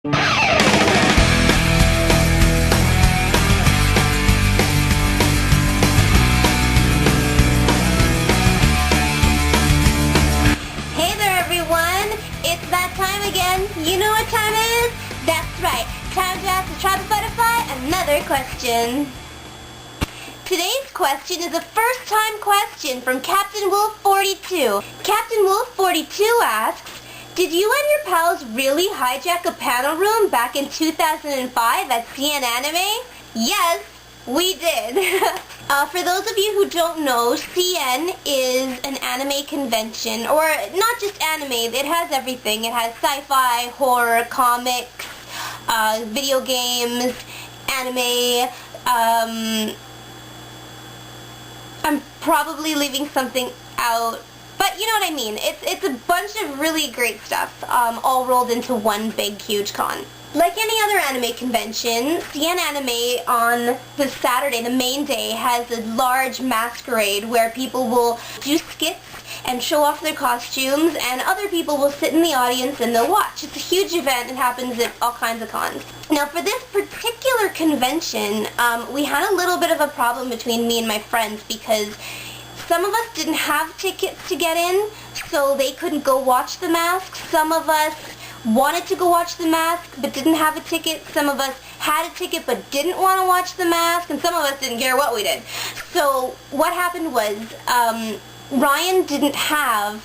Hey there everyone, it's that time again. You know what time it is? That's right, time to ask the Tribal Butterfly another question. Today's question is a first-time question from Captain Wolf 42. Captain Wolf 42 asks, did you and your pals really hijack a panel room back in 2005 at CN Anime? Yes, we did. For those of you who don't know, CN is an anime convention, or not just anime, it has everything. It has sci-fi, horror, comics, video games, anime. I'm probably leaving something out, but you know what I mean. It's a bunch of really great stuff, all rolled into one big, huge con. Like any other anime convention, CN Anime on the Saturday, the main day, has a large masquerade where people will do skits and show off their costumes, and other people will sit in the audience and they'll watch. It's a huge event. It happens at all kinds of cons. Now, for this particular convention, we had a little bit of a problem between me and my friends because some of us didn't have tickets to get in, so they couldn't go watch the masks. Some of us wanted to go watch the mask but didn't have a ticket. Some of us had a ticket but didn't want to watch the mask, and some of us didn't care what we did. So what happened was Ryan didn't have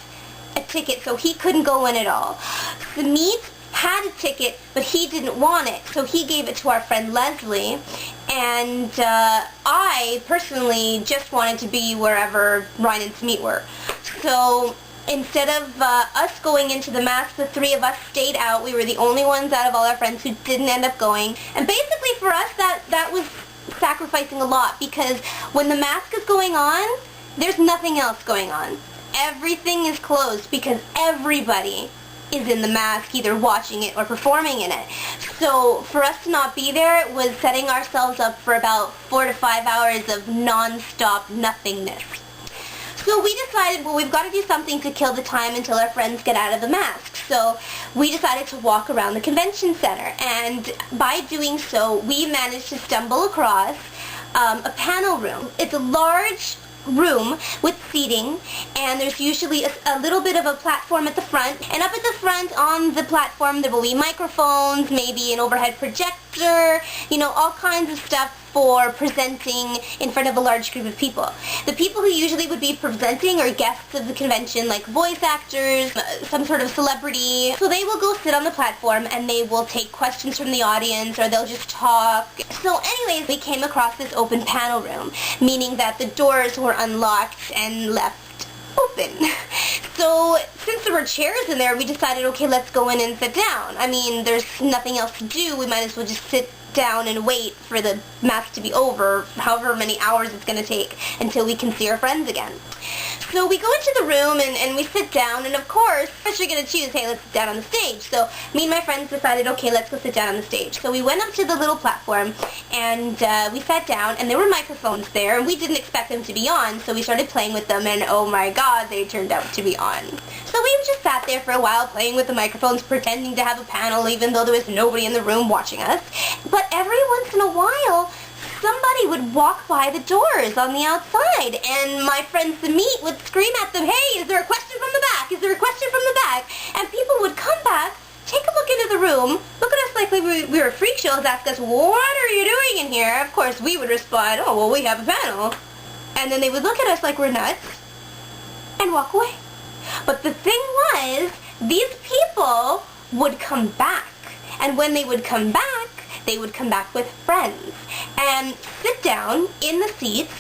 a ticket, so he couldn't go in at all. Samit had a ticket but he didn't want it, so he gave it to our friend Leslie, and I personally just wanted to be wherever Ryan and Samit were. So instead of us going into the mask, the three of us stayed out. We were the only ones out of all our friends who didn't end up going. And basically for us, that was sacrificing a lot, because when the mask is going on, there's nothing else going on. Everything is closed because everybody is in the mask, either watching it or performing in it. So for us to not be there was setting ourselves up for about 4 to 5 hours of non-stop nothingness. So we decided, well, we've got to do something to kill the time until our friends get out of the mask. So we decided to walk around the convention center, and by doing so, we managed to stumble across a panel room. It's a large room with seating, and there's usually a little bit of a platform at the front, and up at the front on the platform there will be microphones, maybe an overhead projector, you know, all kinds of stuff for presenting in front of a large group of people. The people who usually would be presenting are guests of the convention, like voice actors, some sort of celebrity. So they will go sit on the platform and they will take questions from the audience, or they'll just talk. So anyways, we came across this open panel room, meaning that the doors were unlocked and left open. So since there were chairs in there, we decided, okay, let's go in and sit down. I mean, there's nothing else to do. We might as well just sit down and wait for the mask to be over, however many hours it's going to take until we can see our friends again. So we go into the room and we sit down, and of course, first you're going to choose, hey, let's sit down on the stage. So me and my friends decided, okay, let's go sit down on the stage. So we went up to the little platform and we sat down, and there were microphones there, and we didn't expect them to be on, so we started playing with them, and oh my god, they turned out to be on. So we just sat there for a while playing with the microphones, pretending to have a panel even though there was nobody in the room watching us. But every once in a while, somebody would walk by the doors on the outside, and my friend Samit would scream at them, hey, is there a question from the back? Is there a question from the back? And people would come back, take a look into the room, look at us like we were freak shows, ask us, what are you doing in here? Of course, we would respond, oh, well, we have a panel. And then they would look at us like we're nuts and walk away. But the thing was, these people would come back. And when they would come back, they would come back with friends and sit down in the seats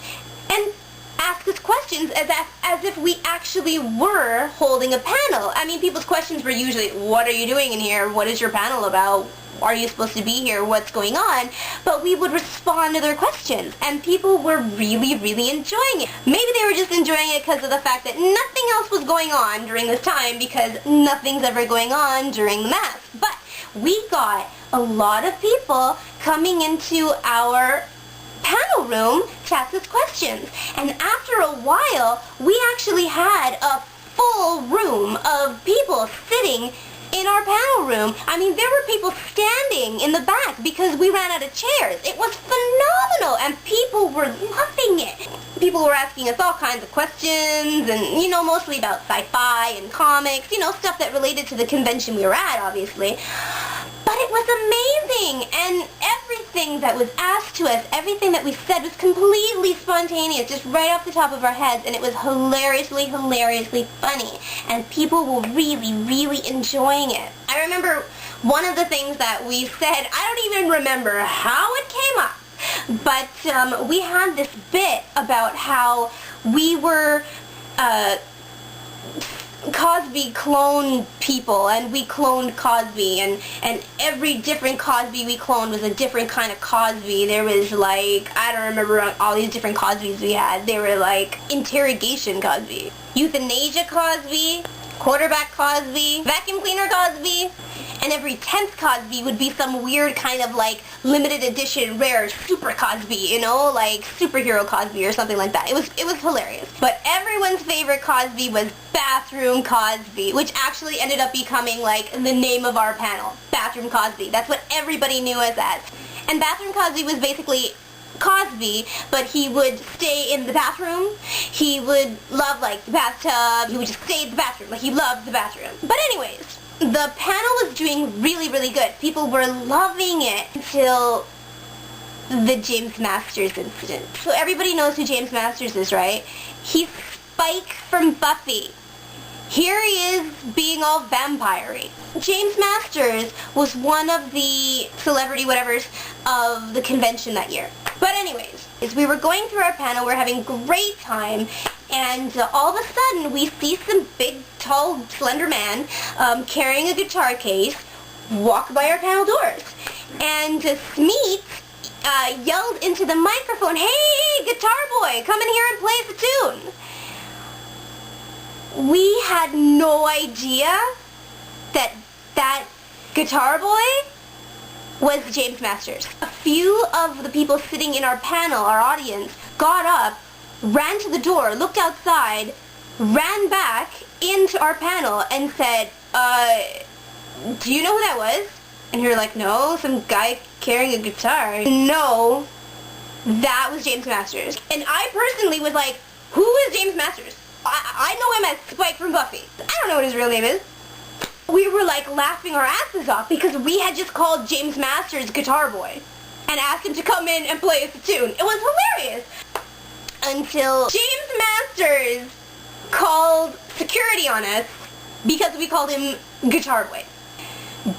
and ask us questions as if we actually were holding a panel. I mean, people's questions were usually, what are you doing in here? What is your panel about? Are you supposed to be here? What's going on? But we would respond to their questions, and people were really, really enjoying it. Maybe they were just enjoying it because of the fact that nothing else was going on during this time, because nothing's ever going on during the mask. But we got a lot of people coming into our panel room to ask us questions. And after a while, we actually had a full room of people sitting in our panel room. I mean, there were people standing clapping in the back because we ran out of chairs. It was phenomenal, and people were loving it. People were asking us all kinds of questions, and, you know, mostly about sci-fi and comics, you know, stuff that related to the convention we were at, obviously. But it was amazing, and everything that was asked to us, everything that we said was completely spontaneous, just right off the top of our heads, and it was hilariously funny, and people were really enjoying it. I remember one of the things that we said, I don't even remember how it came up, but we had this bit about how we were Cosby clone people, and we cloned Cosby, and every different Cosby we cloned was a different kind of Cosby. There was, like, I don't remember all these different Cosbys we had. They were like interrogation Cosby, euthanasia Cosby, quarterback Cosby, vacuum cleaner Cosby, and every 10th Cosby would be some weird kind of like limited edition rare super Cosby, you know, like superhero Cosby or something like that. It was hilarious. But everyone's favorite Cosby was Bathroom Cosby, which actually ended up becoming like the name of our panel. Bathroom Cosby. That's what everybody knew us as. And Bathroom Cosby was basically Cosby, but he would stay in the bathroom. He would love, like, the bathtub. He would just stay in the bathroom. Like, he loved the bathroom. But anyways, the panel was doing really good. People were loving it until the James Marsters incident. So everybody knows who James Marsters is, right? He's Spike from Buffy. Here he is being all vampire-y. James Marsters was one of the celebrity whatevers of the convention that year. But anyways, as we were going through our panel, we're having a great time, and all of a sudden we see some big, tall, slender man carrying a guitar case walk by our panel doors. And Smeet yelled into the microphone, "Hey, guitar boy, come in here and play us a tune." We had no idea that that guitar boy was James Marsters. A few of the people sitting in our panel, our audience, got up, ran to the door, looked outside, ran back into our panel and said, do you know who that was? And you're like, no, some guy carrying a guitar. No, that was James Marsters. And I personally was like, who is James Marsters? I know him as Spike from Buffy. I don't know what his real name is. We were like laughing our asses off because we had just called James Marsters Guitar Boy and asked him to come in and play us a tune. It was hilarious. Until James Marsters called security on us because we called him Guitar Boy.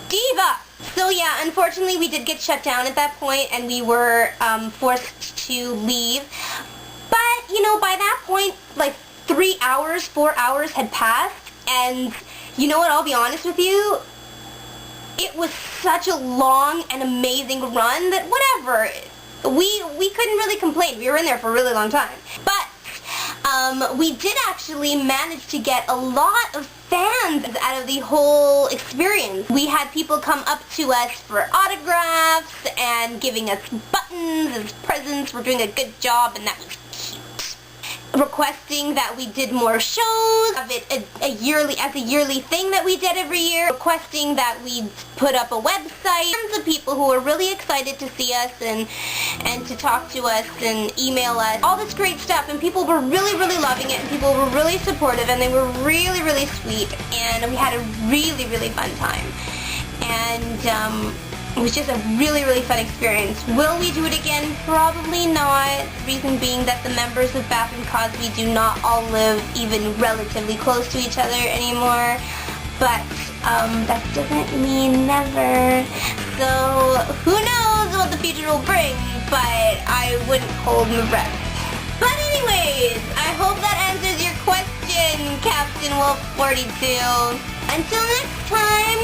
Diva! So yeah, unfortunately we did get shut down at that point, and we were forced to leave. But, you know, by that point, like 3 hours, 4 hours had passed, and you know what, I'll be honest with you, it was such a long and amazing run that whatever, we couldn't really complain. We were in there for a really long time. But we did actually manage to get a lot of fans out of the whole experience. We had people come up to us for autographs and giving us buttons as presents. We're doing a good job, and that was cute. Requesting that we did more shows, of it a yearly thing that we did every year. Requesting that we put up a website. Tons of people who were really excited to see us and to talk to us and email us. All this great stuff, and people were really loving it, and people were really supportive, and they were really sweet, and we had a really fun time. And it was just a really fun experience. Will we do it again? Probably not. Reason being that the members of Bathroom Cosby do not all live even relatively close to each other anymore. But that doesn't mean never. So who knows what the future will bring, but I wouldn't hold my breath. But anyways, I hope that answers your question, Captain Wolf 42. Until next time,